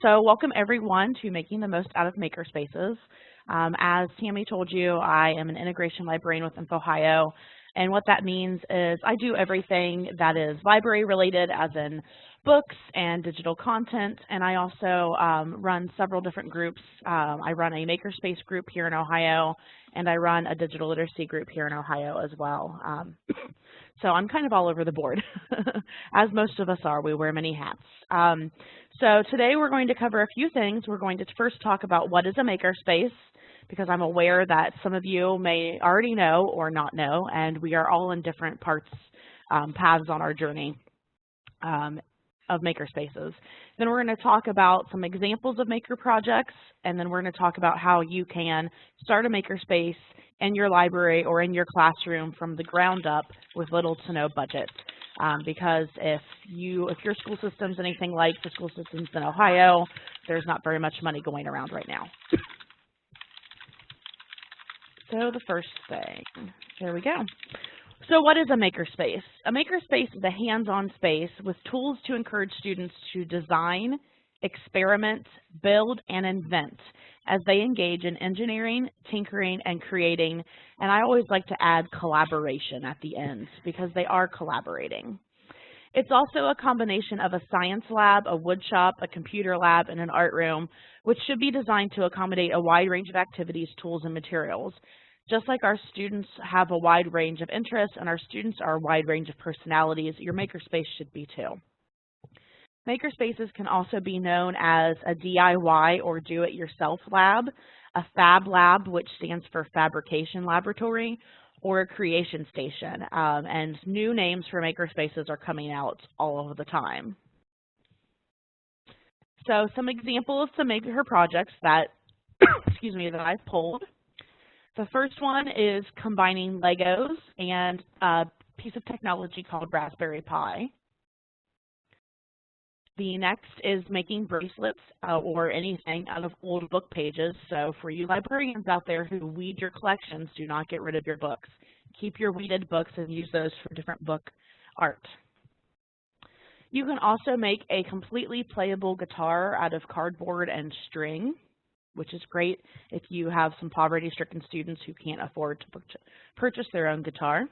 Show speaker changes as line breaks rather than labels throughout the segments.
So welcome everyone to Making the Most Out of Makerspaces. As Tammy told you, I am an integration librarian with INFOhio, and what that means is I do everything that is library related, as in books and digital content, and I also run several different groups. I run a Makerspace group here in Ohio, and I run a digital literacy group here in Ohio as well. So I'm kind of all over the board, as most of us are. We wear many hats. So today we're going to cover a few things. We're going to first talk about what is a makerspace, because I'm aware that some of you may already know or not know, and we are all in different paths on our journey of makerspaces. Then we're going to talk about some examples of maker projects, and then we're going to talk about how you can start a makerspace in your library or in your classroom from the ground up with little to no budget. Because if your school system's anything like the school systems in Ohio, there's not very much money going around right now. So the first thing, there we go. So what is a makerspace? A makerspace is a hands-on space with tools to encourage students to design, experiment, build, and invent as they engage in engineering, tinkering, and creating. And I always like to add collaboration at the end because they are collaborating. It's also a combination of a science lab, a wood shop, a computer lab, and an art room, which should be designed to accommodate a wide range of activities, tools, and materials. Just like our students have a wide range of interests and our students are a wide range of personalities, your makerspace should be too. Makerspaces can also be known as a DIY or do-it-yourself lab, a fab lab, which stands for fabrication laboratory, or a creation station. And new names for makerspaces are coming out all of the time. So some examples of some maker projects that, that I've pulled. The first one is combining Legos and a piece of technology called Raspberry Pi. The next is making bracelets or anything out of old book pages. So for you librarians out there who weed your collections, do not get rid of your books. Keep your weeded books and use those for different book art. You can also make a completely playable guitar out of cardboard and string, which is great if you have some poverty-stricken students who can't afford to purchase their own guitar.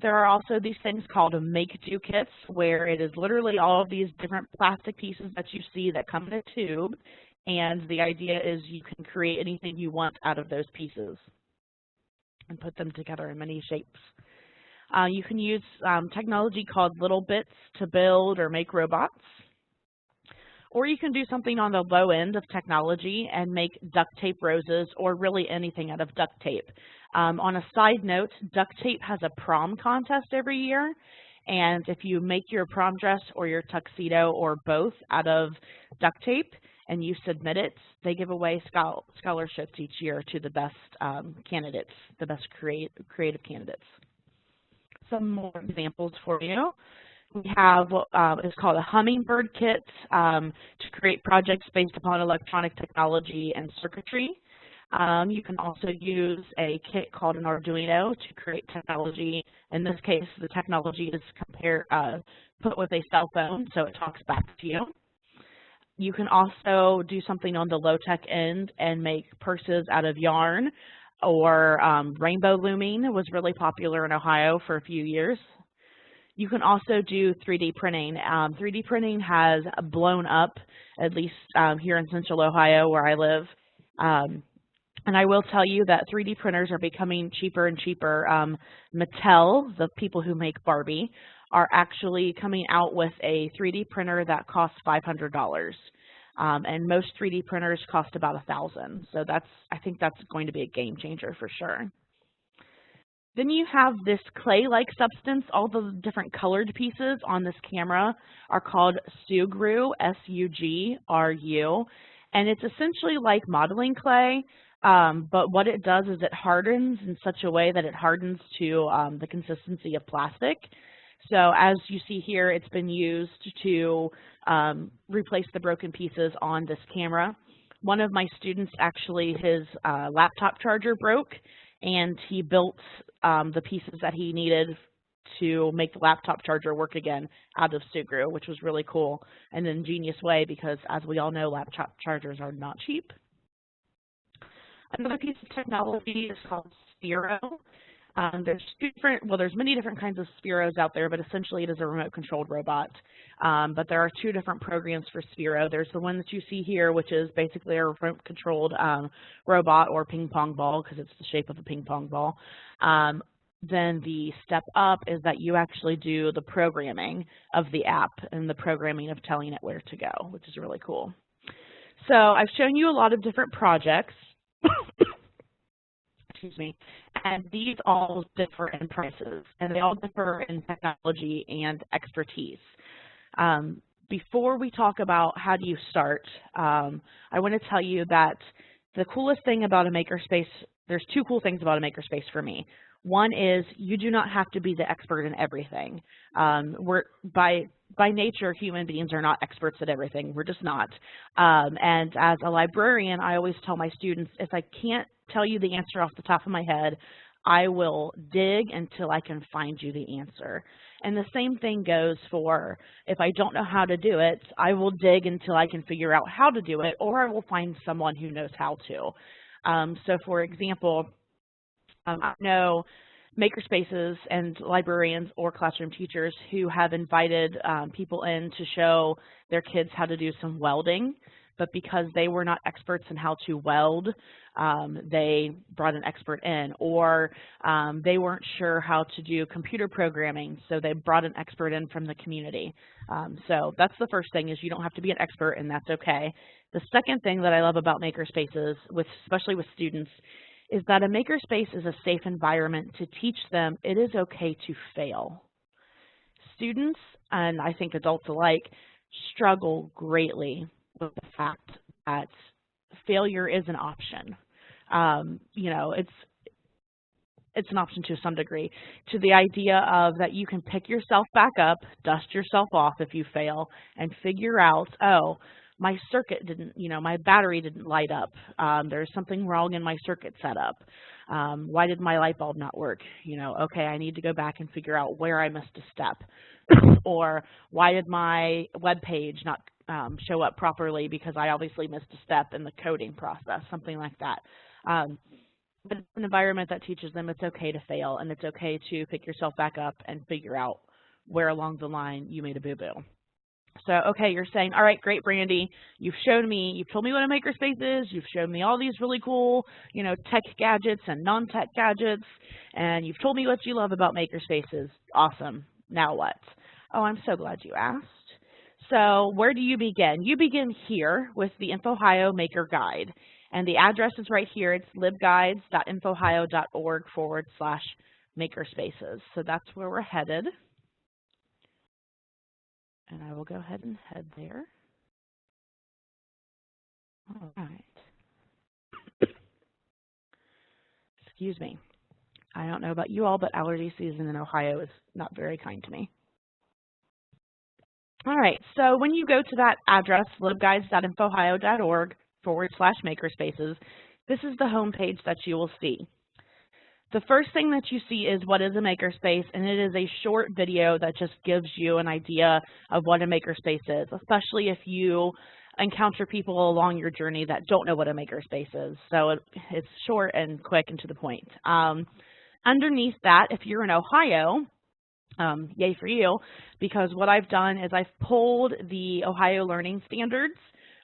There are also these things called make-do kits, where it is literally all of these different plastic pieces that you see that come in a tube, and the idea is you can create anything you want out of those pieces and put them together in many shapes. You can use technology called little bits to build or make robots. Or you can do something on the low end of technology and make duct tape roses or really anything out of duct tape. On a side note, duct tape has a prom contest every year, and if you make your prom dress or your tuxedo or both out of duct tape and you submit it, they give away scholarships each year to the best candidates, the best creative candidates. Some more examples for you. We have what is called a hummingbird kit to create projects based upon electronic technology and circuitry. You can also use a kit called an Arduino to create technology. In this case, the technology is put with a cell phone, so it talks back to you. You can also do something on the low-tech end and make purses out of yarn, or rainbow looming was really popular in Ohio for a few years. You can also do 3D printing. 3D printing has blown up, at least here in Central Ohio where I live. And I will tell you that 3D printers are becoming cheaper and cheaper. Mattel, the people who make Barbie, are actually coming out with a 3D printer that costs $500. And most 3D printers cost about $1,000. So I think that's going to be a game changer for sure. Then you have this clay-like substance. All the different colored pieces on this camera are called Sugru, S-U-G-R-U, and it's essentially like modeling clay, but what it does is it hardens in such a way that it hardens to the consistency of plastic. So as you see here, it's been used to replace the broken pieces on this camera. One of my students, actually, his laptop charger broke, and he built the pieces that he needed to make the laptop charger work again out of Sugru, which was really cool and an ingenious way because, as we all know, laptop chargers are not cheap. Another piece of technology is called Sphero. There's many different kinds of Spheros out there, but essentially it is a remote-controlled robot. But there are two different programs for Sphero. There's the one that you see here, which is basically a remote-controlled robot or ping-pong ball because it's the shape of a ping-pong ball. Then the step up is that you actually do the programming of the app and the programming of telling it where to go, which is really cool. So I've shown you a lot of different projects. Excuse me, and these all differ in prices, and they all differ in technology and expertise. Before we talk about how do you start, I want to tell you that the coolest thing about a Makerspace, there's two cool things about a Makerspace for me. One is you do not have to be the expert in everything. By nature, human beings are not experts at everything. We're just not. And as a librarian, I always tell my students, if I can't tell you the answer off the top of my head, I will dig until I can find you the answer. And the same thing goes for if I don't know how to do it, I will dig until I can figure out how to do it, or I will find someone who knows how to. So for example, I know Makerspaces and librarians or classroom teachers who have invited people in to show their kids how to do some welding, but because they were not experts in how to weld, they brought an expert in, or they weren't sure how to do computer programming, so they brought an expert in from the community. So that's the first thing, is you don't have to be an expert, and that's okay. The second thing that I love about Makerspaces, especially with students, is that a Makerspace is a safe environment to teach them it is okay to fail. Students, and I think adults alike, struggle greatly with the fact that failure is an option. You know, it's an option to some degree, to the idea of that you can pick yourself back up, dust yourself off if you fail, and figure out, oh, my circuit didn't, my battery didn't light up. There's something wrong in my circuit setup. Why did my light bulb not work? Okay, I need to go back and figure out where I missed a step. Or why did my web page not show up properly because I obviously missed a step in the coding process, something like that. But it's an environment that teaches them it's okay to fail, and it's okay to pick yourself back up and figure out where along the line you made a boo-boo. So, okay, you're saying, all right, great, Brandi, you've told me what a Makerspace is, you've shown me all these really cool, tech gadgets and non-tech gadgets, and you've told me what you love about Makerspaces. Awesome. Now what? Oh, I'm so glad you asked. So, where do you begin? You begin here with the INFOhio Maker Guide, and the address is right here. It's libguides.infohio.org/Makerspaces. So that's where we're headed. And I will go ahead and head there. All right. Excuse me. I don't know about you all, but allergy season in Ohio is not very kind to me. All right, so when you go to that address, libguides.infohio.org/Makerspaces, this is the home page that you will see. The first thing that you see is what is a Makerspace, and it is a short video that just gives you an idea of what a Makerspace is, especially if you encounter people along your journey that don't know what a Makerspace is. So it's short and quick and to the point. Underneath that, if you're in Ohio, yay for you, because what I've done is I've pulled the Ohio Learning Standards,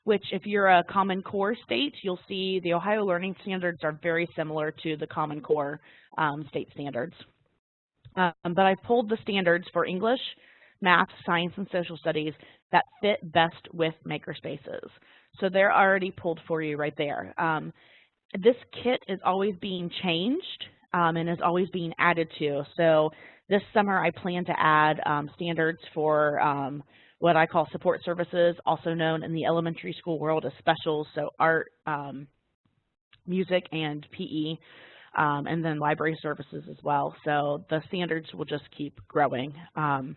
which if you're a Common Core state, you'll see the Ohio Learning Standards are very similar to the Common Core state standards. But I've pulled the standards for English, math, science, and social studies that fit best with Makerspaces. So they're already pulled for you right there. This kit is always being changed and is always being added to. So this summer I plan to add standards for what I call support services, also known in the elementary school world as specials, so art, music, and PE, and then library services as well. So the standards will just keep growing. And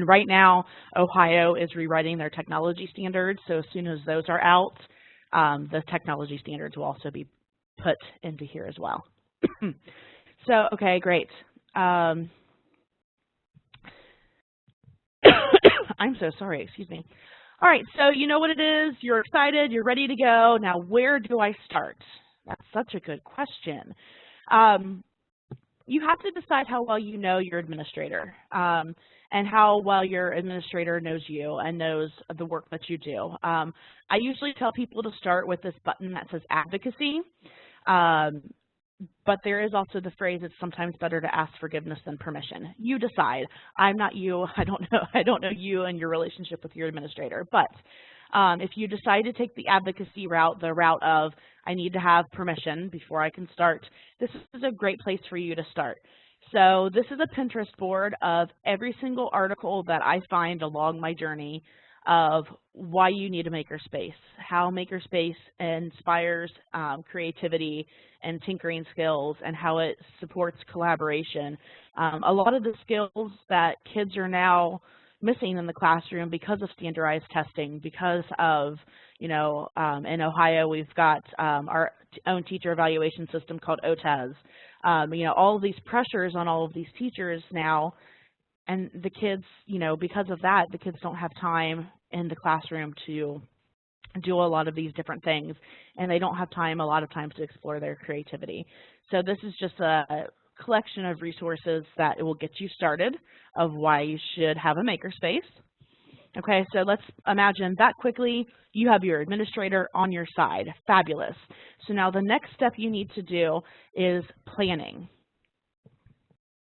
right now, Ohio is rewriting their technology standards, so as soon as those are out, the technology standards will also be put into here as well. So, okay, great. I'm so sorry, excuse me. All right, so you know what it is, you're excited, you're ready to go. Now, where do I start? That's such a good question. You have to decide how well you know your administrator and how well your administrator knows you and knows the work that you do. I usually tell people to start with this button that says advocacy. But there is also the phrase, it's sometimes better to ask forgiveness than permission. You decide. I'm not you. I don't know you and your relationship with your administrator. But if you decide to take the advocacy route, the route of I need to have permission before I can start, this is a great place for you to start. So this is a Pinterest board of every single article that I find along my journey of why you need a makerspace, how Makerspace inspires creativity and tinkering skills, and how it supports collaboration. A lot of the skills that kids are now missing in the classroom because of standardized testing, because of, in Ohio we've got our own teacher evaluation system called OTES. All of these pressures on all of these teachers now, and the kids, because of that, the kids don't have time in the classroom to do a lot of these different things, and they don't have time a lot of times to explore their creativity. So this is just a collection of resources that will get you started of why you should have a makerspace. Okay, so let's imagine that quickly. You have your administrator on your side. Fabulous. So now the next step you need to do is planning.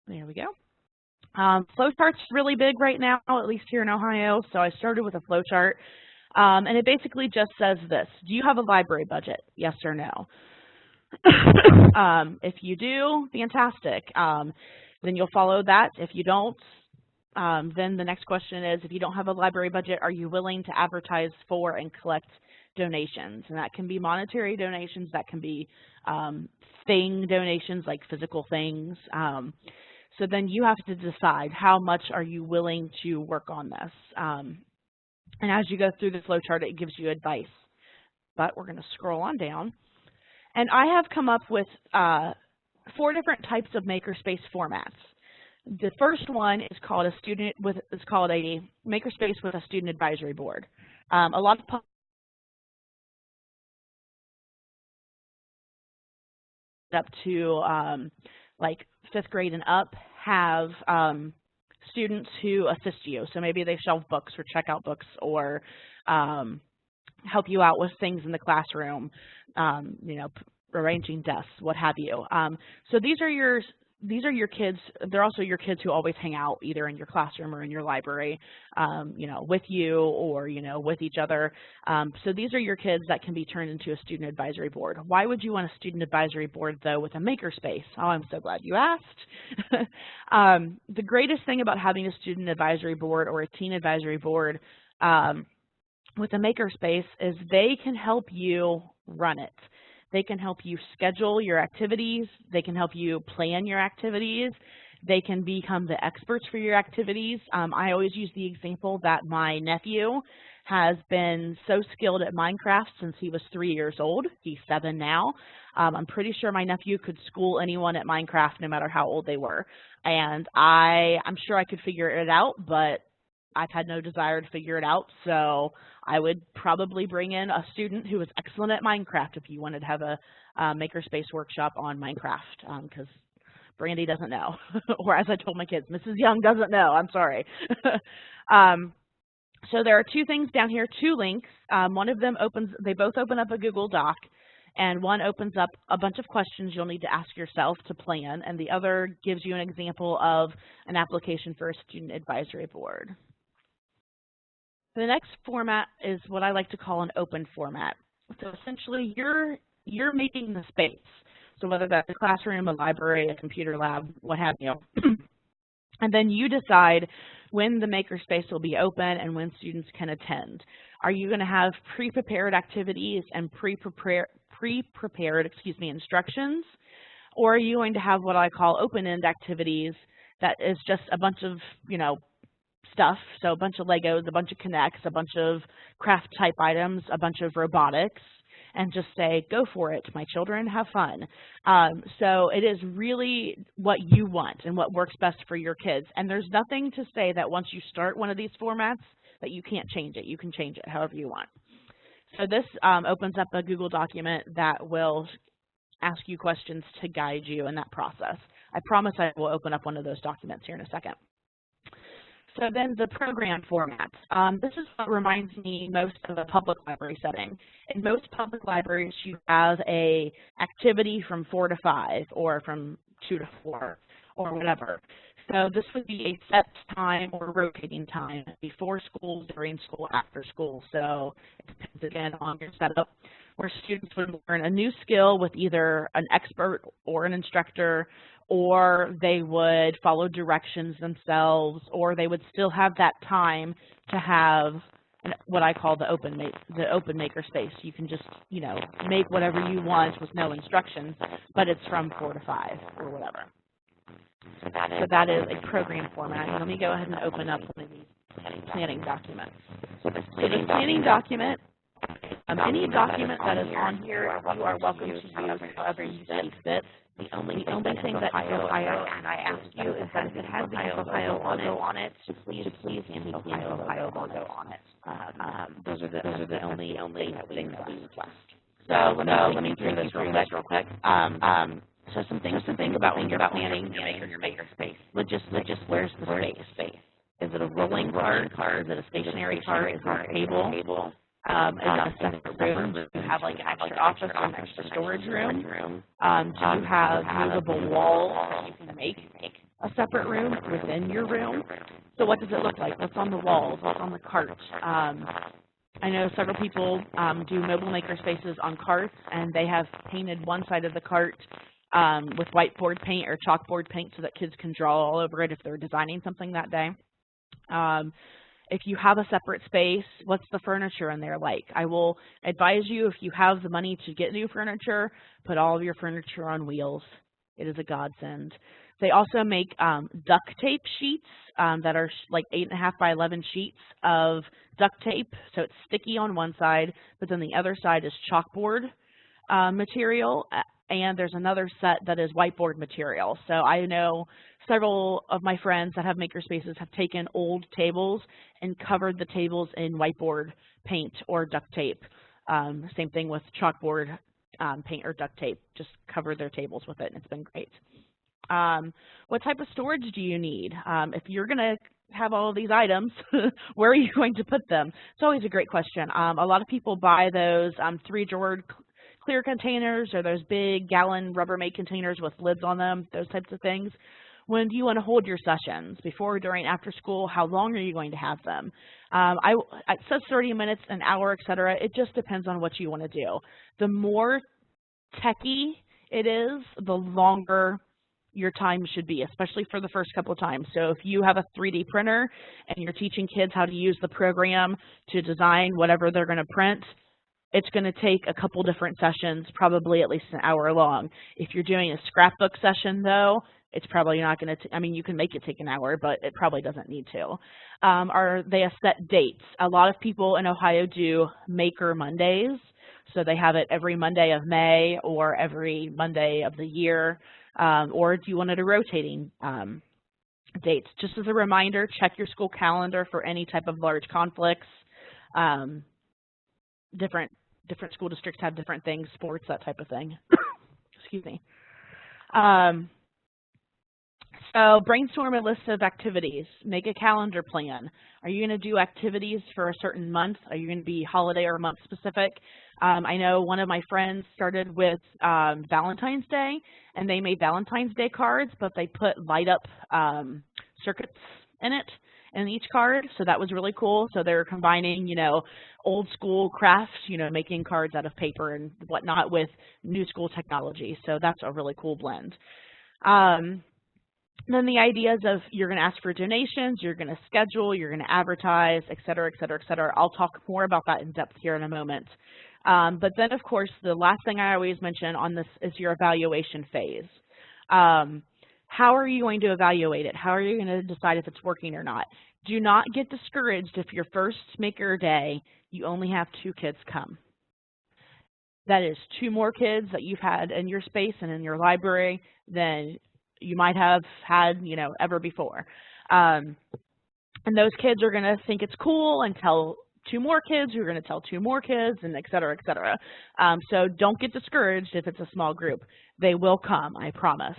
There we go. Flowchart's really big right now, at least here in Ohio, so I started with a flowchart. And it basically just says this: do you have a library budget? Yes or no? If you do, fantastic. Then you'll follow that. If you don't, then the next question is, if you don't have a library budget, are you willing to advertise for and collect donations? And that can be monetary donations, that can be thing donations, like physical things. So then you have to decide how much are you willing to work on this. And as you go through the flowchart, it gives you advice. But we're going to scroll on down. And I have come up with 4 different types of makerspace formats. The first one is called a makerspace with a student advisory board. A lot of up to like 5th grade and up have students who assist you. So maybe they shelve books or check out books or help you out with things in the classroom, arranging desks, what have you. So these are your kids. They're also your kids who always hang out either in your classroom or in your library, with you or, with each other. So these are your kids that can be turned into a student advisory board. Why would you want a student advisory board, though, with a makerspace? Oh, I'm so glad you asked. The greatest thing about having a student advisory board or a teen advisory board with a makerspace is they can help you run it. They can help you schedule your activities. They can help you plan your activities. They can become the experts for your activities. I always use the example that my nephew has been so skilled at Minecraft since he was 3 years old. He's 7 now. I'm pretty sure my nephew could school anyone at Minecraft no matter how old they were. And I'm sure I could figure it out, but I've had no desire to figure it out, so I would probably bring in a student who is excellent at Minecraft if you wanted to have a makerspace workshop on Minecraft, because Brandi doesn't know, or as I told my kids, Mrs. Young doesn't know. I'm sorry. So there are 2 things down here, 2 links. One of them they both open up a Google Doc, and one opens up a bunch of questions you'll need to ask yourself to plan, and the other gives you an example of an application for a student advisory board. The next format is what I like to call an open format. So essentially, you're making the space. So whether that's a classroom, a library, a computer lab, what have you. And then you decide when the makerspace will be open and when students can attend. Are you going to have pre-prepared activities and pre-prepared instructions? Or are you going to have what I call open-end activities that is just a bunch of, stuff, so a bunch of Legos, a bunch of Connects, a bunch of craft type items, a bunch of robotics, and just say, go for it, my children, have fun. So it is really what you want and what works best for your kids. And there's nothing to say that once you start one of these formats that you can't change it. You can change it however you want. So this opens up a Google document that will ask you questions to guide you in that process. I promise I will open up one of those documents here in a second. So then the program format. This is what reminds me most of a public library setting. In most public libraries, you have a activity from 4 to 5 or from 2 to 4 or whatever. So this would be a set time or rotating time before school, during school, after school. So it depends again on your setup, where students would learn a new skill with either an expert or an instructor, or they would follow directions themselves, or they would still have that time to have what I call the open makerspace. You can just, you know, make whatever you want with no instructions, but it's from 4 to 5 or whatever. So that is a program format. Let me go ahead and open up one of these planning documents. So this planning document, any document that is on here, you are welcome to use however you see fit. The only thing that Ohio, and I ask you, is that if it has the Ohio logo on it, please hand the Ohio logo on it. Those are the only things that we request. So let me do this real quick. So some things about when you're planning your makerspace. Just where's the space? Is it a rolling cart? Is it a stationary cart? Is it a table? Is it a separate room? Do you have like an extra office or an extra storage room? Do you have movable walls that you can make a separate room within your room? So what does it look like? What's on the walls? What's on the cart? I know several people do mobile makerspaces on carts, and they have painted one side of the cart with whiteboard paint or chalkboard paint so that kids can draw all over it if they're designing something that day. If you have a separate space, what's the furniture in there like? I will advise you, if you have the money to get new furniture, put all of your furniture on wheels. It is a godsend. They also make duct tape sheets that are like 8.5 by 11 sheets of duct tape. So it's sticky on one side, but then the other side is chalkboard material. And there's another set that is whiteboard material. So I know several of my friends that have makerspaces have taken old tables and covered the tables in whiteboard paint or duct tape. Same thing with chalkboard paint or duct tape. Just cover their tables with it, and it's been great. What type of storage do you need? If you're going to have all of these items, where are you going to put them? It's always a great question. A lot of people buy those 3-drawer clear containers or those big gallon Rubbermaid containers with lids on them, those types of things. When do you want to hold your sessions? Before, during, after school? How long are you going to have them? It says 30 minutes, an hour, etc. It just depends on what you want to do. The more techy it is, the longer your time should be, especially for the first couple of times. So if you have a 3D printer and you're teaching kids how to use the program to design whatever they're going to print, it's going to take a couple different sessions, probably at least an hour long. If you're doing a scrapbook session, though, it's probably not going to, I mean, you can make it take an hour, but it probably doesn't need to. Are they a set dates? A lot of people in Ohio do Maker Mondays. So they have it every Monday of May or every Monday of the year. Or do you want it a rotating dates? Just as a reminder, check your school calendar for any type of large conflicts. Different school districts have different things, sports, that type of thing. Excuse me. So brainstorm a list of activities. Make a calendar plan. Are you going to do activities for a certain month? Are you going to be holiday or month specific? I know one of my friends started with Valentine's Day, and they made Valentine's Day cards, but they put light up circuits in it in each card, so that was really cool. So they're combining, you know, old school crafts, you know, making cards out of paper and whatnot with new school technology. So that's a really cool blend. Then the ideas of you're going to ask for donations, you're going to schedule, you're going to advertise, et cetera, et cetera, et cetera. I'll talk more about that in depth here in a moment. But then, of course, the last thing I always mention on this is your evaluation phase. How are you going to evaluate it? How are you going to decide if it's working or not? Do not get discouraged if your first Maker Day, you only have 2 kids come. That is 2 more kids that you've had in your space and in your library than you might have had, you know, ever before. And those kids are going to think it's cool and tell 2 more kids who are going to tell 2 more kids, and et cetera, et cetera. So don't get discouraged if it's a small group. They will come, I promise.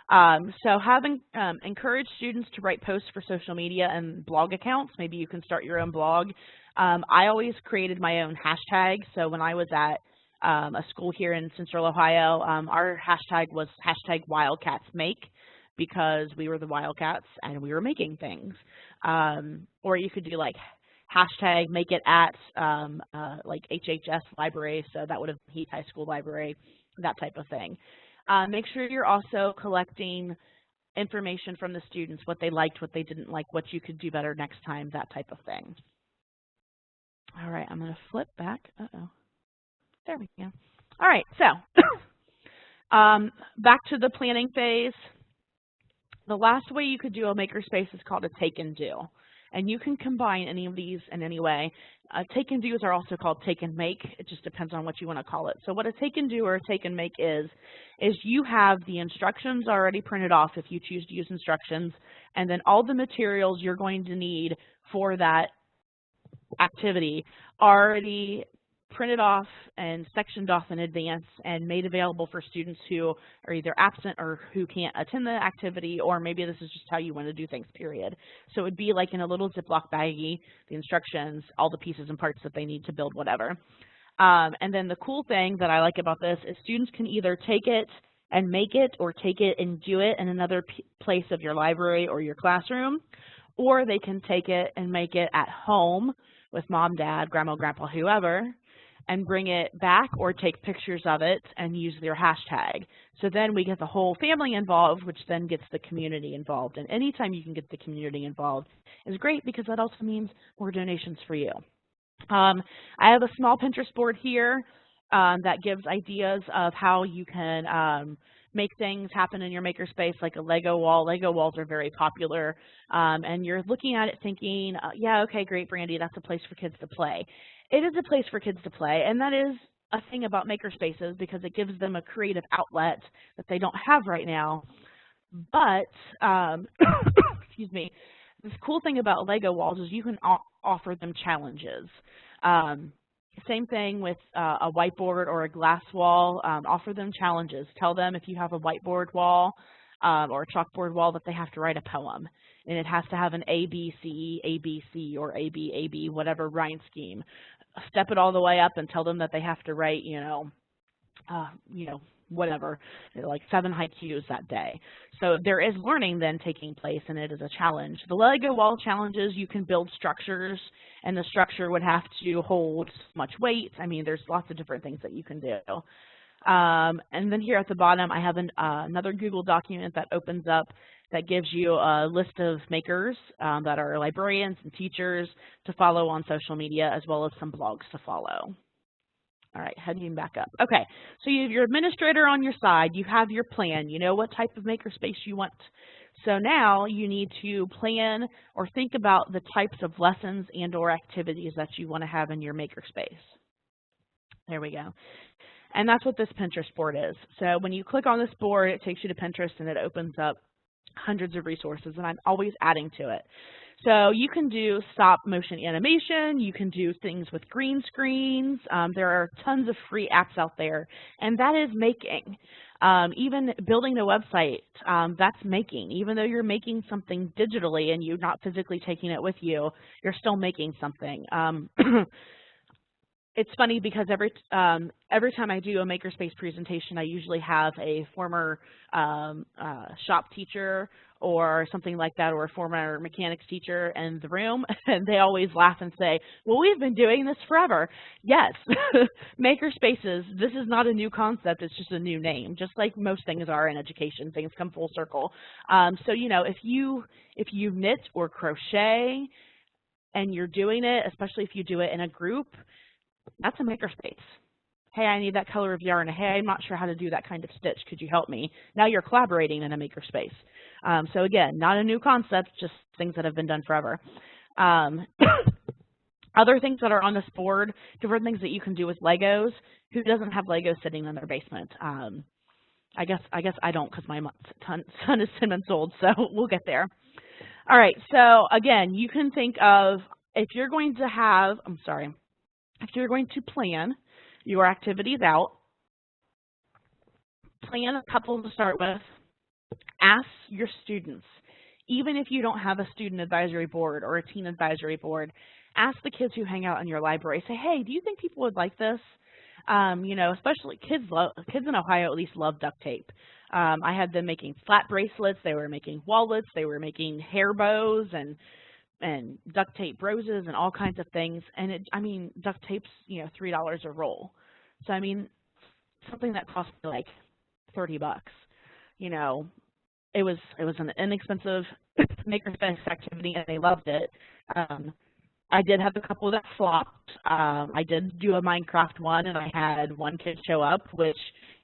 So having encourage students to write posts for social media and blog accounts. Maybe you can start your own blog. I always created my own hashtag. So when I was at a school here in Central Ohio, our hashtag was #WildcatsMake, because we were the Wildcats and we were making things. Or you could do like #MakeIt@, like HHS library, so that would have been Heath High School Library, that type of thing. Make sure you're also collecting information from the students, what they liked, what they didn't like, what you could do better next time, that type of thing. All right, I'm going to flip back. Uh-oh. There we go. All right, so back to the planning phase. The last way you could do a makerspace is called a take and do. And you can combine any of these in any way. Take and do's are also called take and make. It just depends on what you want to call it. So what a take and do or a take and make is you have the instructions already printed off if you choose to use instructions, and then all the materials you're going to need for that activity already printed off and sectioned off in advance and made available for students who are either absent or who can't attend the activity, or maybe this is just how you want to do things, period. So it would be like in a little Ziploc baggie, the instructions, all the pieces and parts that they need to build whatever. And then the cool thing that I like about this is students can either take it and make it, or take it and do it in another place of your library or your classroom, or they can take it and make it at home with mom, dad, grandma, grandpa, whoever, and bring it back or take pictures of it and use their hashtag. So then we get the whole family involved, which then gets the community involved. And anytime you can get the community involved is great, because that also means more donations for you. I have a small Pinterest board here that gives ideas of how you can make things happen in your makerspace, like a Lego wall. Lego walls are very popular, and you're looking at it thinking, yeah, okay, great, Brandi, that's a place for kids to play. It is a place for kids to play, and that is a thing about makerspaces, because it gives them a creative outlet that they don't have right now. But, excuse me, this cool thing about Lego walls is you can offer them challenges. Same thing with a whiteboard or a glass wall. Offer them challenges. Tell them if you have a whiteboard wall or a chalkboard wall that they have to write a poem. And it has to have an ABC, ABC, or AB, AB, whatever rhyme scheme. Step it all the way up and tell them that they have to write, whatever, like 7 haikus that day. So there is learning then taking place, and it is a challenge. The Lego wall challenges, you can build structures, and the structure would have to hold much weight. I mean, there's lots of different things that you can do. And then here at the bottom, I have another Google document that opens up that gives you a list of makers that are librarians and teachers to follow on social media, as well as some blogs to follow. All right, heading back up. Okay, so you have your administrator on your side. You have your plan. You know what type of makerspace you want. So now you need to plan or think about the types of lessons and or activities that you want to have in your makerspace. There we go. And that's what this Pinterest board is. So when you click on this board, it takes you to Pinterest, and it opens up hundreds of resources, and I'm always adding to it. So you can do stop motion animation, you can do things with green screens, there are tons of free apps out there, and that is making. Even building a website, that's making. Even though you're making something digitally and you're not physically taking it with you, you're still making something. It's funny because every time I do a Makerspace presentation, I usually have a former shop teacher or something like that, or a former mechanics teacher in the room, and they always laugh and say, well, we've been doing this forever. Yes, Makerspaces, this is not a new concept, it's just a new name, just like most things are in education, things come full circle. So, you know, if you knit or crochet and you're doing it, especially if you do it in a group, that's a makerspace. Hey, I need that color of yarn. Hey, I'm not sure how to do that kind of stitch. Could you help me? Now you're collaborating in a makerspace. So again, not a new concept, just things that have been done forever. Other things that are on this board, different things that you can do with Legos. Who doesn't have Legos sitting in their basement? I guess I don't, because my son is 10 months old, so we'll get there. All right, so again, you can think of if you're going to have, if you're going to plan your activities out, plan a couple to start with, ask your students, even if you don't have a student advisory board or a teen advisory board, ask the kids who hang out in your library, say, hey, do you think people would like this? You know, especially kids in Ohio at least love duct tape. I had them making flat bracelets, they were making wallets, they were making hair bows and duct tape roses and all kinds of things. And I mean, duct tape's, you know, $3 a roll. So I mean, something that cost me like 30 bucks. You know, it was an inexpensive Makerspace activity, and they loved it. I did have a couple that flopped. I did do a Minecraft one, and I had one kid show up, which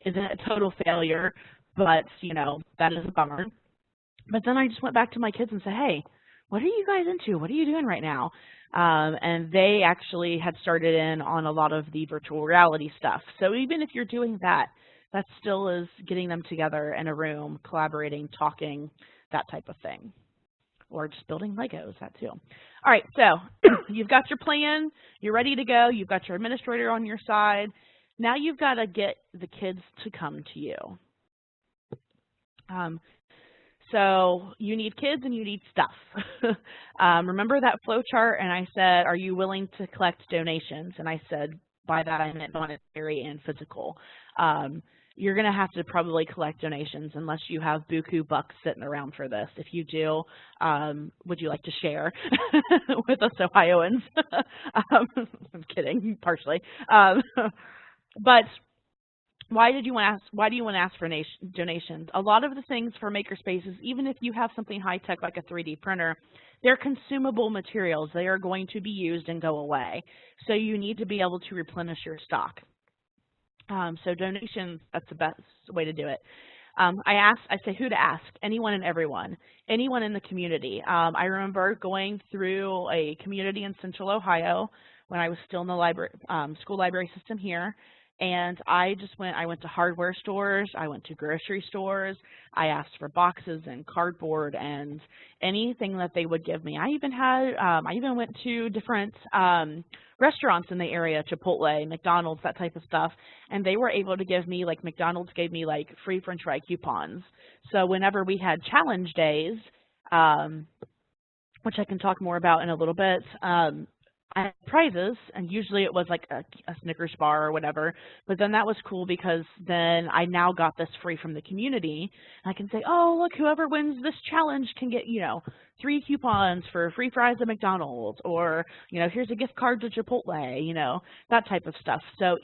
isn't a total failure, but, you know, that is a bummer. But then I just went back to my kids and said, hey, what are you guys into? What are you doing right now? And they actually had started in on a lot of the virtual reality stuff. So even if you're doing that, that still is getting them together in a room, collaborating, talking, that type of thing. Or just building Legos, that too. All right, so you've got your plan, you're ready to go, you've got your administrator on your side. Now you've got to get the kids to come to you. So you need kids and you need stuff. Remember that flow chart, and I said, are you willing to collect donations? And I said, by that I meant monetary and physical. You're going to have to probably collect donations unless you have buku bucks sitting around for this. If you do, would you like to share with us Ohioans? I'm kidding, partially. But why do you want to ask for donations? A lot of the things for Makerspaces, even if you have something high-tech like a 3D printer, they're consumable materials. They are going to be used and go away. So you need to be able to replenish your stock. So donations, that's the best way to do it. I say who to ask, anyone and everyone, anyone in the community. I remember going through a community in Central Ohio when I was still in the school library system here, and I went to hardware stores, I went to grocery stores, I asked for boxes and cardboard and anything that they would give me. I even went to different restaurants in the area, Chipotle, McDonald's, that type of stuff, and they were able to give me, like McDonald's gave me like free French fry coupons. So whenever we had challenge days, which I can talk more about in a little bit, I had prizes, and usually it was like a Snickers bar or whatever, but then that was cool because then I now got this free from the community. And I can say, oh, look, whoever wins this challenge can get, you know, 3 coupons for free fries at McDonald's, or, you know, here's a gift card to Chipotle, you know, that type of stuff. So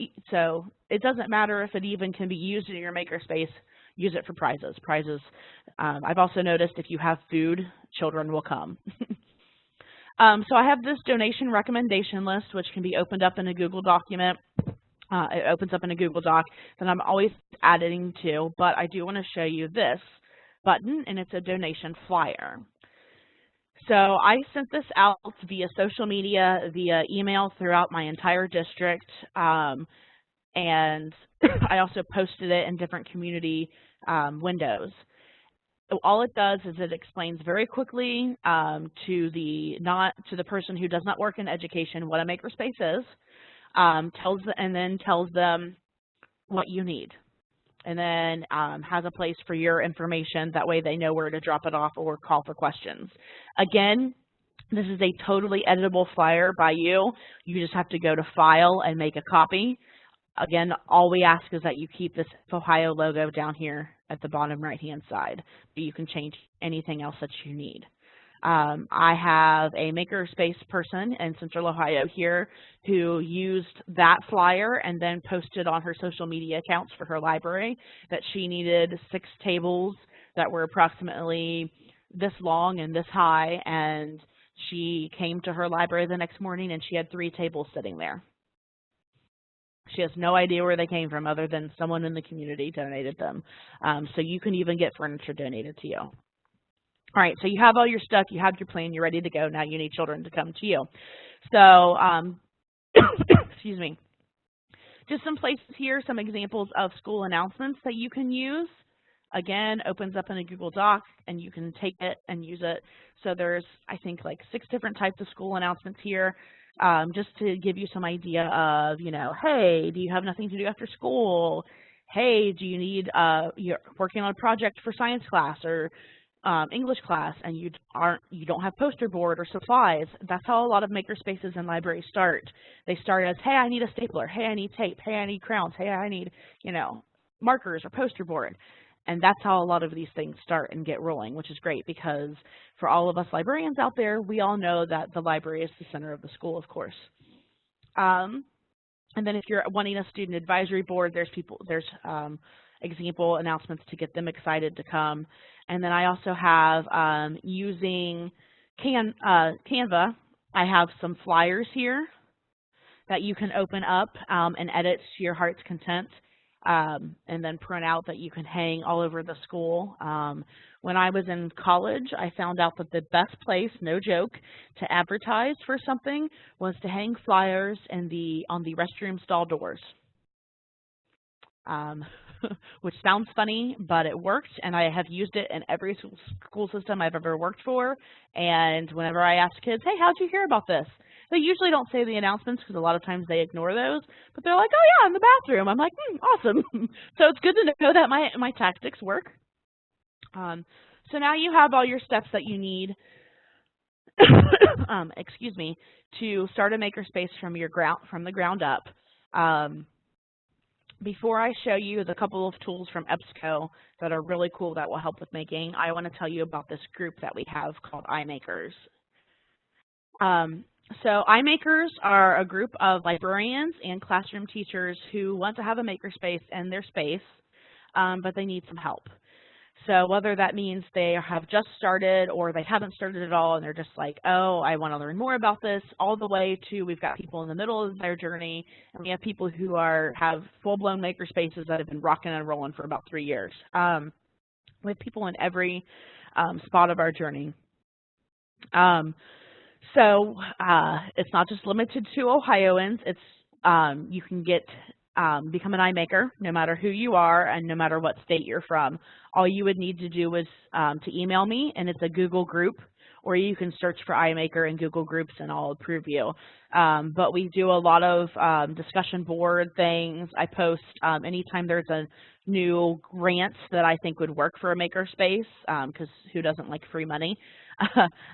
it doesn't matter if it even can be used in your Makerspace, use it for prizes. I've also noticed if you have food, children will come. So I have this donation recommendation list, which can be opened up in a Google document. It opens up in a Google Doc that I'm always adding to, but I do want to show you this button, and it's a donation flyer. So I sent this out via social media, via email throughout my entire district, and I also posted it in different community windows. All it does is it explains very quickly to the person who does not work in education what a Makerspace is, and then tells them what you need, and then has a place for your information. That way they know where to drop it off or call for questions. Again, this is a totally editable flyer by you. You just have to go to File and make a copy. Again, all we ask is that you keep this Ohio logo down here at the bottom right-hand side, but you can change anything else that you need. I have a Makerspace person in Central Ohio here who used that flyer and then posted on her social media accounts for her library that she needed 6 tables that were approximately this long and this high, and she came to her library the next morning and she had 3 tables sitting there. She has no idea where they came from other than someone in the community donated them. So you can even get furniture donated to you. All right, so you have all your stuff, you have your plan, you're ready to go. Now you need children to come to you. So, excuse me. Just some places here, some examples of school announcements that you can use. again, opens up in a Google Doc, and you can take it and use it. So there's, I think, like 6 different types of school announcements here, just to give you some idea of, you know, hey, do you have nothing to do after school? Hey, do you need, you're working on a project for science class or English class, and you don't have poster board or supplies. That's how a lot of makerspaces and libraries start. They start as, hey, I need a stapler. Hey, I need tape. Hey, I need crayons. Hey, I need, you know, markers or poster board. And that's how a lot of these things start and get rolling, which is great because for all of us librarians out there, we all know that the library is the center of the school, of course. And then if you're wanting a student advisory board, there's example announcements to get them excited to come. And then I also have, using Canva, I have some flyers here that you can open up and edit to your heart's content, and then print out that you can hang all over the school. When I was in college, I found out that the best place, no joke, to advertise for something was to hang flyers on the restroom stall doors. Which sounds funny, but it worked, and I have used it in every school system I've ever worked for. And whenever I ask kids, hey, how'd you hear about this? They usually don't say the announcements because a lot of times they ignore those, but they're like, oh yeah, in the bathroom. I'm like, awesome. So it's good to know that my tactics work. So now you have all your steps that you need, excuse me, to start a makerspace from the ground up. Before I show you the couple of tools from EBSCO that are really cool that will help with making, I want to tell you about this group that we have called iMakers. So iMakers are a group of librarians and classroom teachers who want to have a makerspace in their space, but they need some help. So whether that means they have just started or they haven't started at all and they're just like, oh, I want to learn more about this, all the way to we've got people in the middle of their journey, and we have people who have full-blown makerspaces that have been rocking and rolling for about 3 years. We have people in every spot of our journey. So it's not just limited to Ohioans. It's you can become an iMaker no matter who you are and no matter what state you're from. All you would need to do is to email me, and it's a Google group, or you can search for iMaker in Google Groups and I'll approve you. But we do a lot of discussion board things. I post anytime there's a new grant that I think would work for a makerspace, because who doesn't like free money?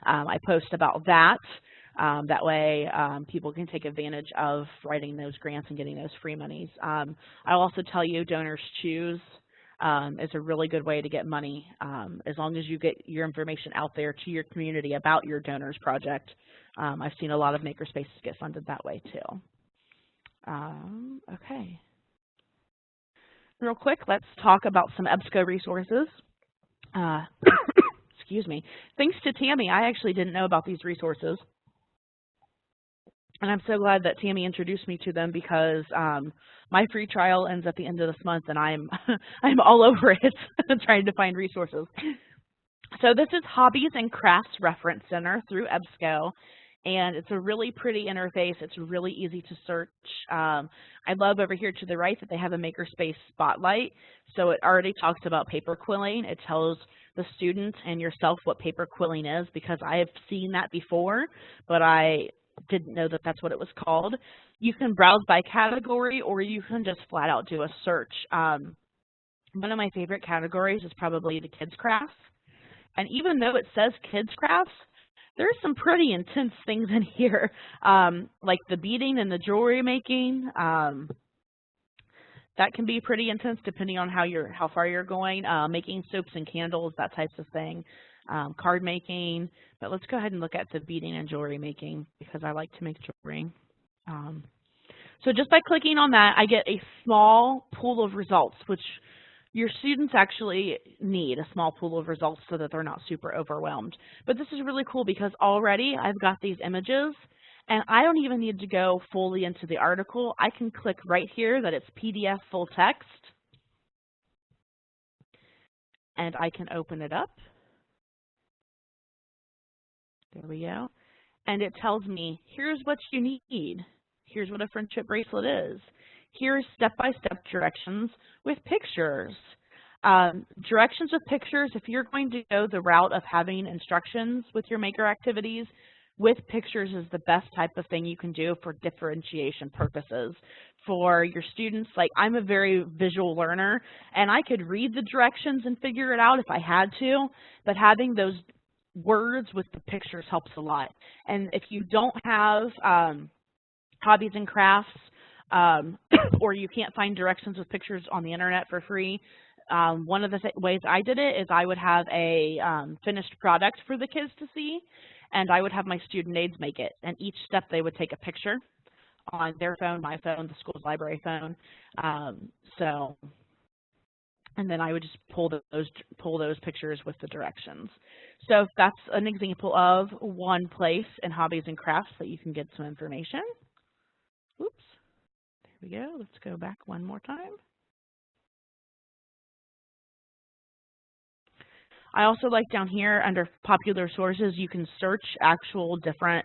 I post about that. That way people can take advantage of writing those grants and getting those free monies. I'll also tell you Donors Choose is a really good way to get money, as long as you get your information out there to your community about your donors project. I've seen a lot of makerspaces get funded that way too. Okay. Real quick, let's talk about some EBSCO resources. Excuse me. Thanks to Tammy, I actually didn't know about these resources. And I'm so glad that Tammy introduced me to them because my free trial ends at the end of this month, and I'm all over it trying to find resources. So this is Hobbies and Crafts Reference Center through EBSCO, and it's a really pretty interface. It's really easy to search. I love over here to the right that they have a Makerspace spotlight. So it already talks about paper quilling. It tells the student and yourself what paper quilling is, because I have seen that before, but I didn't know that that's what it was called. You can browse by category, or you can just flat out do a search. One of my favorite categories is probably the kids crafts. And even though it says kids crafts, there's some pretty intense things in here, like the beading and the jewelry making. That can be pretty intense depending on how far you're going. Making soaps and candles, that types of thing. Card making, but let's go ahead and look at the beading and jewelry making because I like to make jewelry. So just by clicking on that, I get a small pool of results, which your students actually need a small pool of results so that they're not super overwhelmed. But this is really cool because already I've got these images, and I don't even need to go fully into the article. I can click right here that it's PDF full text, and I can open it up. There we go. And it tells me, here's what you need. Here's what a friendship bracelet is. Here's step-by-step directions with pictures. Directions with pictures, if you're going to go the route of having instructions with your maker activities, with pictures is the best type of thing you can do for differentiation purposes. For your students, like I'm a very visual learner, and I could read the directions and figure it out if I had to, but having those words with the pictures helps a lot. And if you don't have Hobbies and Crafts, or you can't find directions with pictures on the internet for free, one of the ways I did it is I would have a finished product for the kids to see, and I would have my student aides make it. And each step they would take a picture on their phone, my phone, the school's library phone. And then I would just pull those pictures with the directions. So that's an example of one place in Hobbies and Crafts that you can get some information. Oops, there we go. Let's go back one more time. I also like down here under popular sources, you can search actual different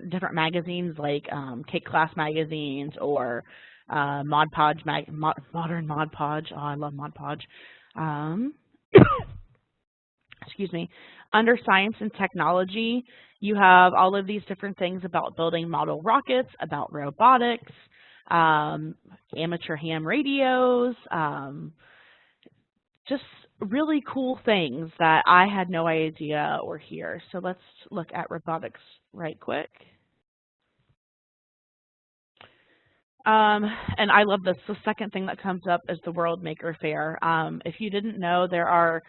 different magazines like Cake Class magazines or Mod Podge, Modern Mod Podge. Oh, I love Mod Podge. Excuse me. Under Science and Technology, you have all of these different things about building model rockets, about robotics, amateur ham radios, just really cool things that I had no idea were here. So let's look at robotics right quick. And I love this. The second thing that comes up is the World Maker Fair. If you didn't know, there are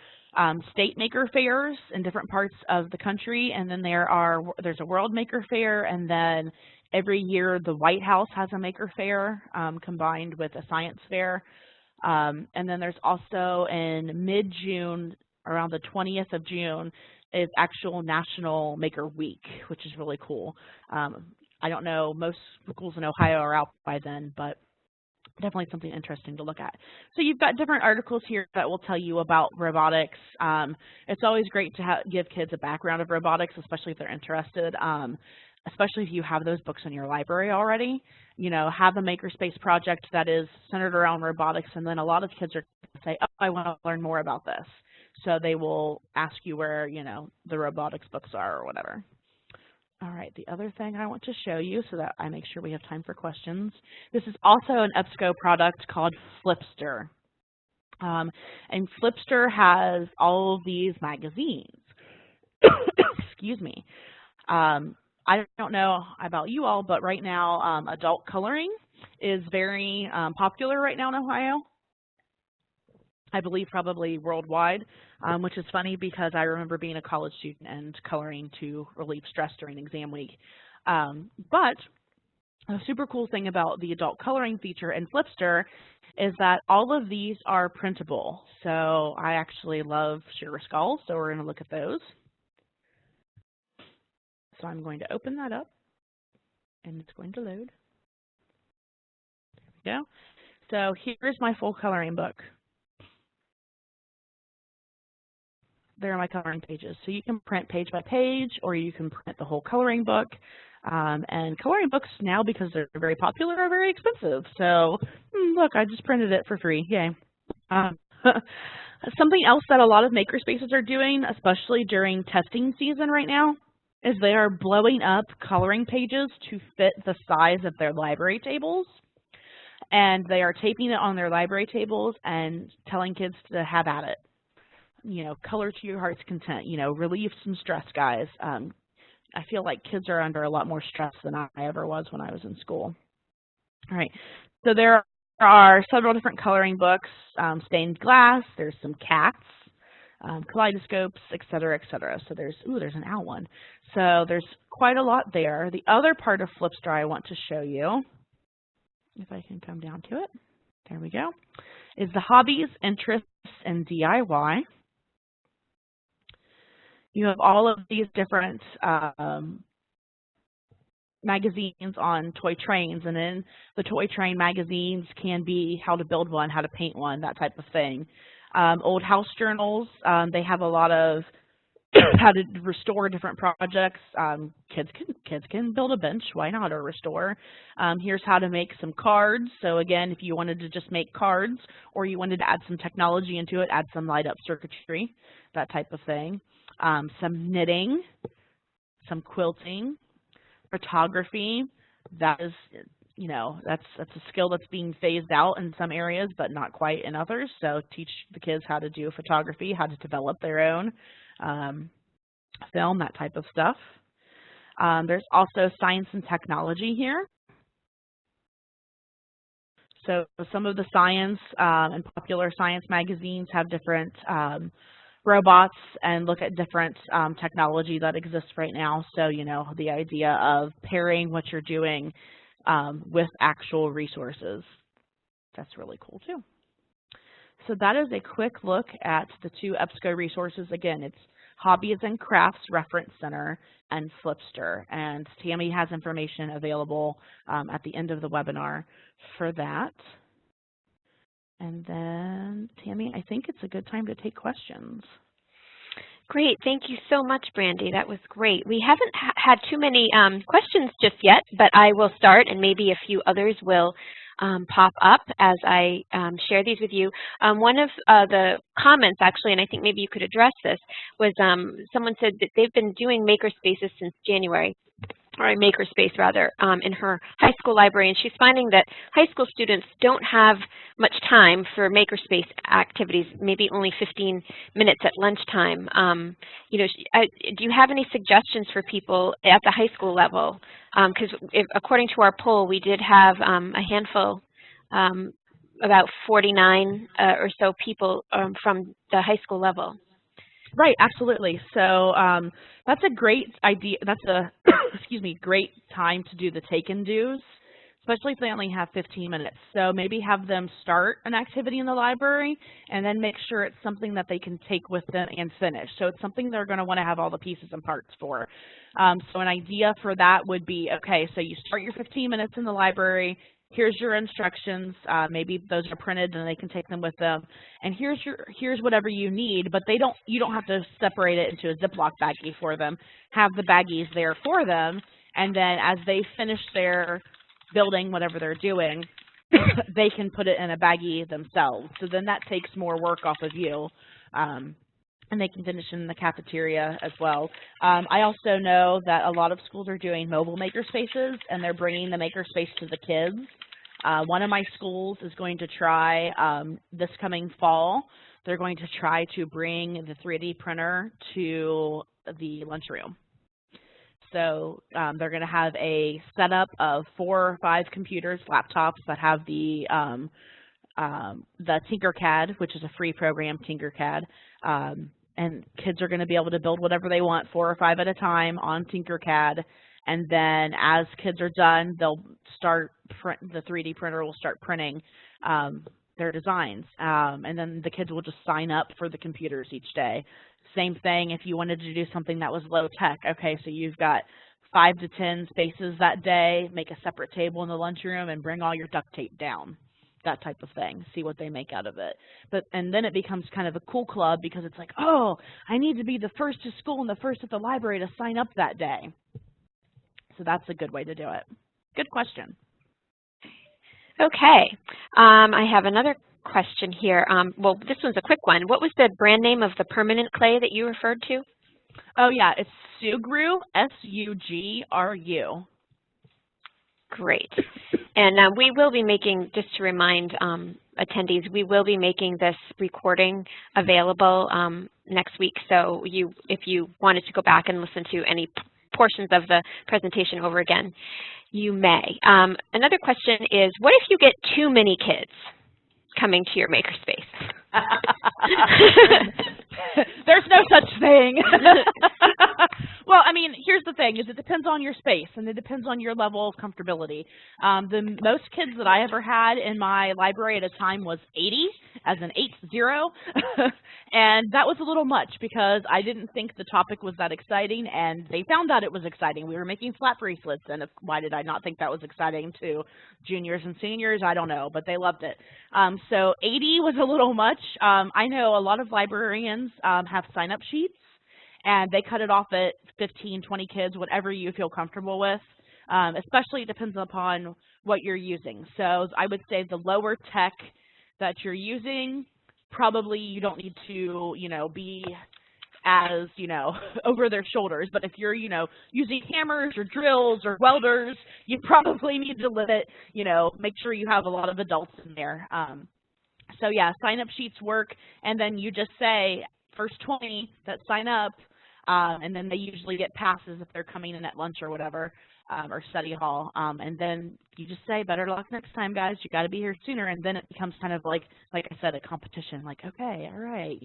state maker fairs in different parts of the country, and then there's a World Maker Fair, and then every year the White House has a maker fair combined with a science fair. And then there's also in mid-June, around the 20th of June, is actual National Maker Week, which is really cool. I don't know, most schools in Ohio are out by then, but definitely something interesting to look at. So you've got different articles here that will tell you about robotics. It's always great to give kids a background of robotics, especially if they're interested, especially if you have those books in your library already. You know, have a Makerspace project that is centered around robotics, and then a lot of kids are going to say, oh, I want to learn more about this. So they will ask you where, you know, the robotics books are or whatever. All right, the other thing I want to show you so that I make sure we have time for questions. This is also an EBSCO product called Flipster. And Flipster has all of these magazines. Excuse me. I don't know about you all, but right now adult coloring is very popular right now in Ohio. I believe probably worldwide, which is funny because I remember being a college student and coloring to relieve stress during exam week. But a super cool thing about the adult coloring feature in Flipster is that all of these are printable. So I actually love sugar skulls, so we're going to look at those. So I'm going to open that up, and it's going to load. There we go. So here's my full coloring book. There are my coloring pages. So you can print page by page, or you can print the whole coloring book. And coloring books now, because they're very popular, are very expensive. So look, I just printed it for free. Yay. Something else that a lot of Makerspaces are doing, especially during testing season right now, is they are blowing up coloring pages to fit the size of their library tables. And they are taping it on their library tables and telling kids to have at it. You know, color to your heart's content, you know, relieve some stress, guys. I feel like kids are under a lot more stress than I ever was when I was in school. All right, so there are several different coloring books, stained glass, there's some cats, kaleidoscopes, et cetera, et cetera. So there's an owl one. So there's quite a lot there. The other part of Flipster I want to show you, if I can come down to it, there we go, is the Hobbies, Interests, and DIY. You have all of these different magazines on toy trains, and in the toy train magazines can be how to build one, how to paint one, that type of thing. Old house journals, they have a lot of how to restore different projects. Kids can build a bench, why not, or restore. Here's how to make some cards. So again, if you wanted to just make cards or you wanted to add some technology into it, add some light up circuitry, that type of thing. Some knitting, some quilting, photography. That is, you know, that's a skill that's being phased out in some areas, but not quite in others. So teach the kids how to do photography, how to develop their own film, that type of stuff. There's also science and technology here. So some of the science and popular science magazines have different robots and look at different technology that exists right now. So, you know, the idea of pairing what you're doing with actual resources. That's really cool too. So that is a quick look at the two EBSCO resources. Again, it's Hobbies and Crafts Reference Center and Flipster. And Tammy has information available at the end of the webinar for that. And then, Tammy, I think it's a good time to take questions.
Great. Thank you so much, Brandi. That was great. We haven't had too many questions just yet, but I will start, and maybe a few others will pop up as I share these with you. One of the comments, actually, and I think maybe you could address this, was someone said that they've been doing Makerspaces since January, or Makerspace rather, in her high school library, and she's finding that high school students don't have much time for Makerspace activities, maybe only 15 minutes at lunchtime. You know, do you have any suggestions for people at the high school level? Because according to our poll, we did have a handful, about 49 or so people from the high school level.
Right, absolutely. So that's a great idea. That's a excuse me, great time to do the take and do's, especially if they only have 15 minutes. So maybe have them start an activity in the library and then make sure it's something that they can take with them and finish. So it's something they're going to want to have all the pieces and parts for. So an idea for that would be, okay, so you start your 15 minutes in the library. Here's your instructions. Maybe those are printed and they can take them with them. And here's whatever you need, but you don't have to separate it into a Ziploc baggie for them. Have the baggies there for them, and then as they finish their building whatever they're doing, they can put it in a baggie themselves. So then that takes more work off of you. And they can finish in the cafeteria as well. I also know that a lot of schools are doing mobile makerspaces, and they're bringing the makerspace to the kids. One of my schools is going to try this coming fall. They're going to try to bring the 3D printer to the lunchroom. So they're going to have a setup of 4 or 5 computers, laptops that have the Tinkercad, which is a free program, Tinkercad. And kids are going to be able to build whatever they want, 4 or 5 at a time on Tinkercad. And then as kids are done, they'll start, the 3D printer will start printing their designs. And then the kids will just sign up for the computers each day. Same thing if you wanted to do something that was low tech. Okay, so you've got 5 to 10 spaces that day, make a separate table in the lunchroom and bring all your duct tape down. That type of thing, see what they make out of it. And then it becomes kind of a cool club because it's like, oh, I need to be the first to school and the first at the library to sign up that day. So that's a good way to do it. Good question.
Okay, I have another question here. Well, this one's a quick one. What was the brand name of the permanent clay that you referred to?
Oh yeah, it's Sugru, S-U-G-R-U.
Great. And we will be making, just to remind attendees, we will be making this recording available next week. So if you wanted to go back and listen to any portions of the presentation over again, you may. Another question is, what if you get too many kids coming to your Makerspace?
There's no such thing. Well, I mean, here's the thing, is it depends on your space, and it depends on your level of comfortability. The most kids that I ever had in my library at a time was 80, as in 80, and that was a little much because I didn't think the topic was that exciting, and they found out it was exciting. We were making flat bracelets, and why did I not think that was exciting to juniors and seniors? I don't know, but they loved it. So 80 was a little much. I know a lot of librarians have sign-up sheets, and they cut it off at 15, 20 kids, whatever you feel comfortable with. Especially it depends upon what you're using. So I would say the lower tech that you're using, probably you don't need to, be as, over their shoulders. But if you're, using hammers or drills or welders, you probably need to limit, make sure you have a lot of adults in there. So yeah, sign-up sheets work, and then you just say, first 20 that sign up, and then they usually get passes if they're coming in at lunch or whatever, or study hall, and then you just say, better luck next time, guys. You got to be here sooner, and then it becomes kind of like I said, a competition. Like, okay, all right,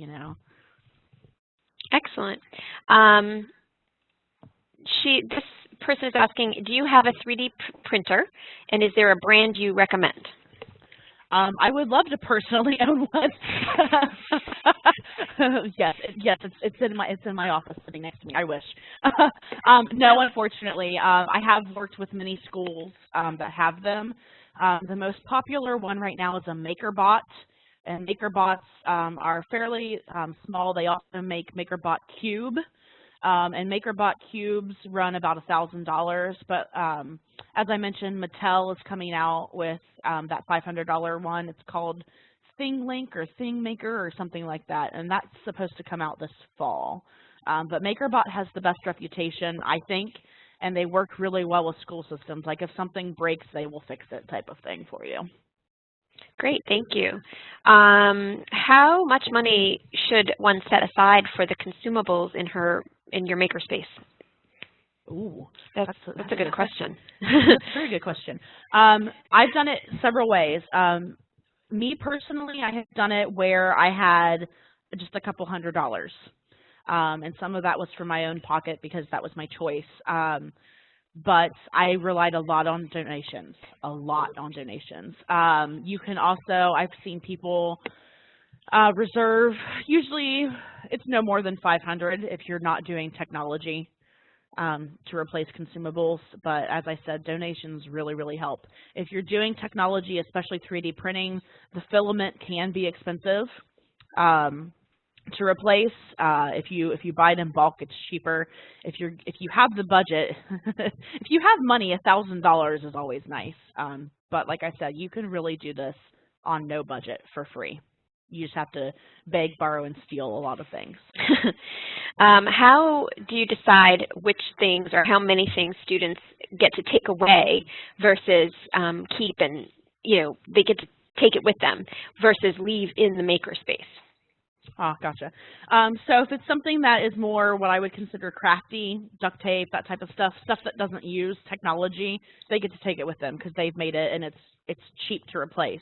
Excellent. This person is asking, do you have a 3D printer, and is there a brand you recommend?
I would love to personally own one. yes, it's in my office sitting next to me. I wish. No, unfortunately, I have worked with many schools that have them. The most popular one right now is a MakerBot, and MakerBots are fairly small. They also make MakerBot Cube. And MakerBot cubes run about $1,000, but as I mentioned, Mattel is coming out with that $500 one. It's called ThingLink or ThingMaker or something like that, and that's supposed to come out this fall. But MakerBot has the best reputation, I think, and they work really well with school systems. Like if something breaks, they will fix it type of thing for you.
Great, thank you. How much money should one set aside for the consumables in your Makerspace?
Ooh,
that's a good question.
That's a very good question. I've done it several ways. Me personally, I have done it where I had just a couple $100s, and some of that was from my own pocket because that was my choice. But I relied a lot on donations, You can also, I've seen people reserve, usually it's no more than $500 if you're not doing technology to replace consumables. But as I said, donations really, really help. If you're doing technology, especially 3D printing, the filament can be expensive to replace. If you buy it in bulk, it's cheaper. If you have the budget, if you have money, $1,000 is always nice. But like I said, you can really do this on no budget for free. You just have to beg, borrow, and steal a lot of things.
How do you decide which things or how many things students get to take away versus keep and, they get to take it with them versus leave in the Makerspace?
Oh, gotcha. So if it's something that is more what I would consider crafty, duct tape, that type of stuff that doesn't use technology, they get to take it with them because they've made it and it's cheap to replace.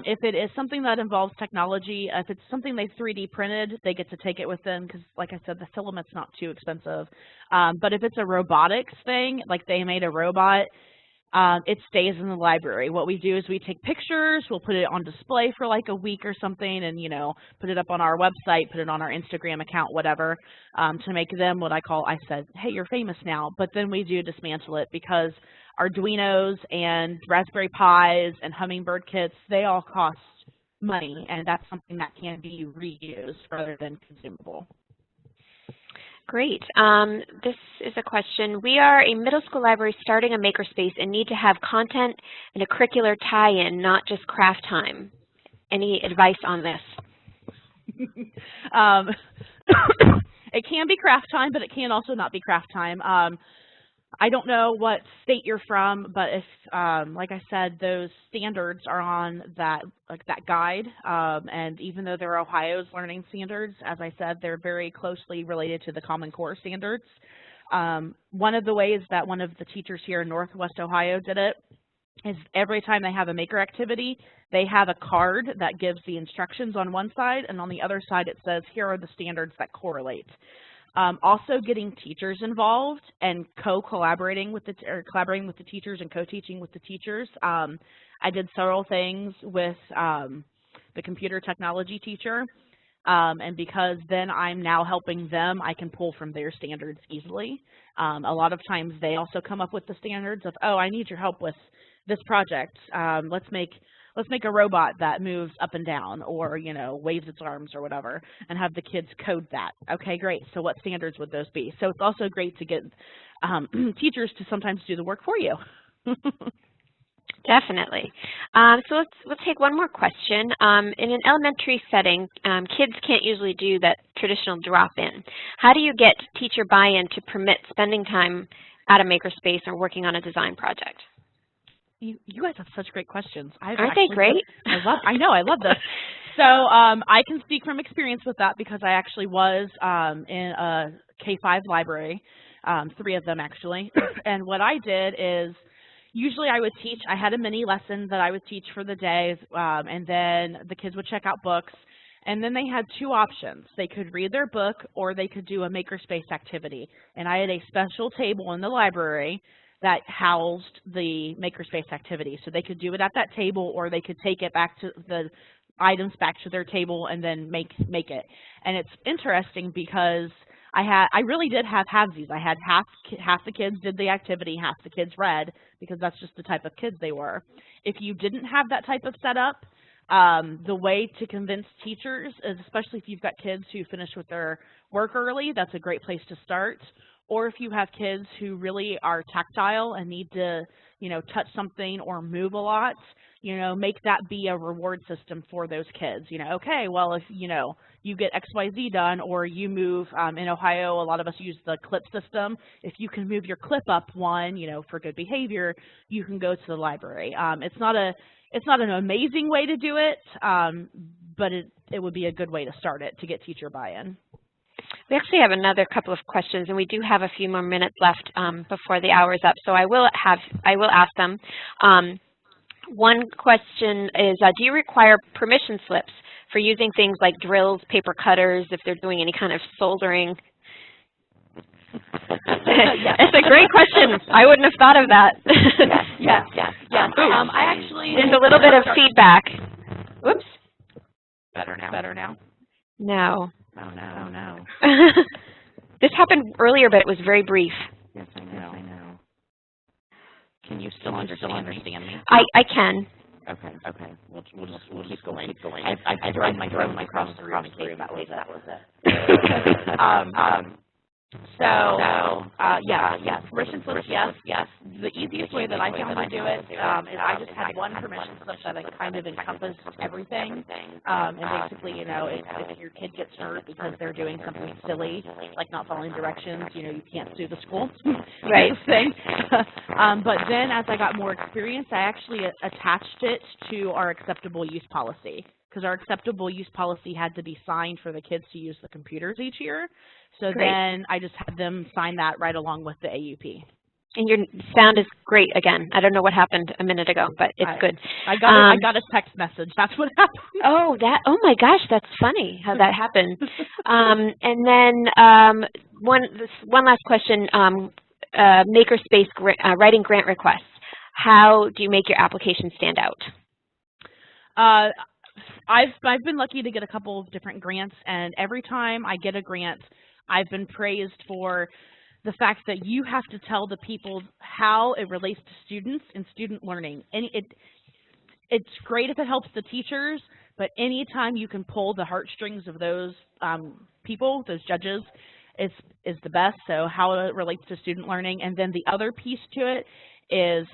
If it is something that involves technology, if it's something they 3D printed, they get to take it with them because, like I said, the filament's not too expensive. But if it's a robotics thing, like they made a robot, it stays in the library. What we do is we take pictures, we'll put it on display for like a week or something and, put it up on our website, put it on our Instagram account, whatever, to make them what I said, hey, you're famous now. But then we do dismantle it because Arduinos and Raspberry Pis and Hummingbird kits, they all cost money, and that's something that can be reused rather than consumable.
Great. This is a question. We are a middle school library starting a Makerspace and need to have content and a curricular tie-in, not just craft time. Any advice on this?
It can be craft time, but it can also not be craft time. I don't know what state you're from, but if, like I said, those standards are on that guide, and even though they're Ohio's learning standards, as I said, they're very closely related to the Common Core standards. One of the ways that one of the teachers here in Northwest Ohio did it is every time they have a maker activity, they have a card that gives the instructions on one side, and on the other side it says, here are the standards that correlate. Also getting teachers involved and collaborating with the teachers and co-teaching with the teachers. I did several things with the computer technology teacher, and because then I'm now helping them, I can pull from their standards easily. A lot of times they also come up with the standards of, oh, I need your help with this project. Let's make let's make a robot that moves up and down or, you know, waves its arms or whatever, and have the kids code that. Okay, great. So what standards would those be? So it's also great to get teachers to sometimes do the work for you.
Definitely. So let's take one more question. In an elementary setting, kids can't usually do that traditional drop-in. How do you get teacher buy-in to permit spending time at a makerspace or working on a design project?
You guys have such great questions.
Aren't they great?
I know, I love this. So I can speak from experience with that because I actually was in a K-5 library, 3 of them actually. And what I did is, usually I would teach, I had a mini lesson that I would teach for the day, and then the kids would check out books, and then they had 2 options. They could read their book or they could do a makerspace activity. And I had a special table in the library that housed the makerspace activity. So they could do it at that table or they could take it back to the items back to their table and then make it. And it's interesting because I really did have halvesies. I had half the kids did the activity, half the kids read, because that's just the type of kids they were. If you didn't have that type of setup, the way to convince teachers is, especially if you've got kids who finish with their work early, that's a great place to start. Or if you have kids who really are tactile and need to, you know, touch something or move a lot, you know, make that be a reward system for those kids. You know, okay, well, if, you know, you get XYZ done or you move, in Ohio, a lot of us use the clip system. If you can move your clip up one, you know, for good behavior, you can go to the library. It's not an amazing way to do it, but it would be a good way to start it to get teacher buy-in.
We actually have another couple of questions, and we do have a few more minutes left before the hour is up, so I will ask them. One question is, do you require permission slips for using things like drills, paper cutters, if they're doing any kind of soldering? It's a great question. I wouldn't have thought of that.
Yes. I actually...
There's a little bit of feedback. Whoops.
Better now?
No.
Oh, no.
This happened earlier, but it was very brief.
Yes, I know. Can you still understand me?
I can.
Okay. We'll keep going. I thrown my cross the room in case that was it. Yes. Permission slips, yes. The easiest way that I found to do it is I just had one permission slip that kind of encompassed everything. And basically, you know, if your kid gets hurt because they're doing something silly, like not following directions, you know, you can't sue the school.
Right.
But then as I got more experience, I actually attached it to our acceptable use policy, because our acceptable use policy had to be signed for the kids to use the computers each year. So
Great.
Then I just had them sign that right along with the AUP.
And your sound is great again. I don't know what happened a minute ago, but it's good.
I got a text message. That's what happened.
Oh my gosh, that's funny how that happened. And then one last question, Makerspace writing grant requests. How do you make your application stand out?
I've been lucky to get a couple of different grants, and every time I get a grant, I've been praised for the fact that you have to tell the people how it relates to students and student learning. And it's great if it helps the teachers, but anytime you can pull the heartstrings of those people, those judges, is the best. So how it relates to student learning. And then the other piece to it is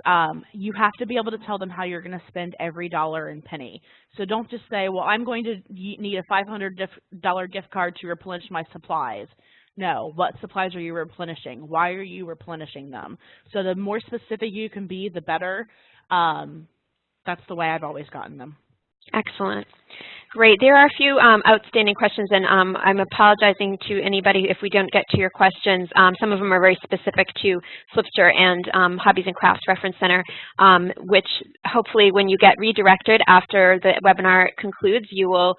you have to be able to tell them how you're going to spend every dollar and penny. So don't just say, well, I'm going to need a $500 gift card to replenish my supplies. No, what supplies are you replenishing? Why are you replenishing them? So the more specific you can be, the better. That's the way I've always gotten them.
Excellent. Great. There are a few outstanding questions, and I'm apologizing to anybody if we don't get to your questions. Some of them are very specific to Flipster and Hobbies and Crafts Reference Center, which hopefully when you get redirected after the webinar concludes, your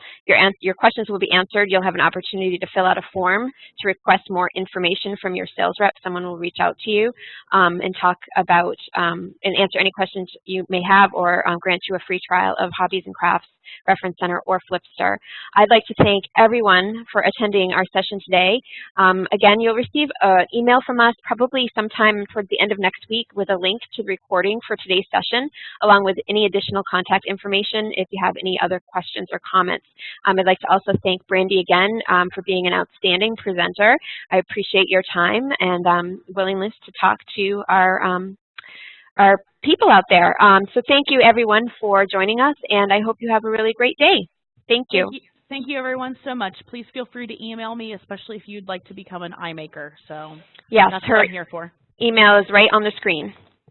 questions will be answered. You'll have an opportunity to fill out a form to request more information from your sales rep. Someone will reach out to you and talk about and answer any questions you may have, or grant you a free trial of Hobbies and Crafts Reference Center or Flipster. I'd like to thank everyone for attending our session today. Again, you'll receive an email from us probably sometime towards the end of next week with a link to the recording for today's session, along with any additional contact information if you have any other questions or comments. I'd like to also thank Brandi again for being an outstanding presenter. I appreciate your time and willingness to talk to our people out there. So thank you everyone for joining us, and I hope you have a really great day. Thank you.
Thank you everyone so much. Please feel free to email me, especially if you'd like to become an iMaker. So
yes,
that's what I'm here for.
Email is right on the screen.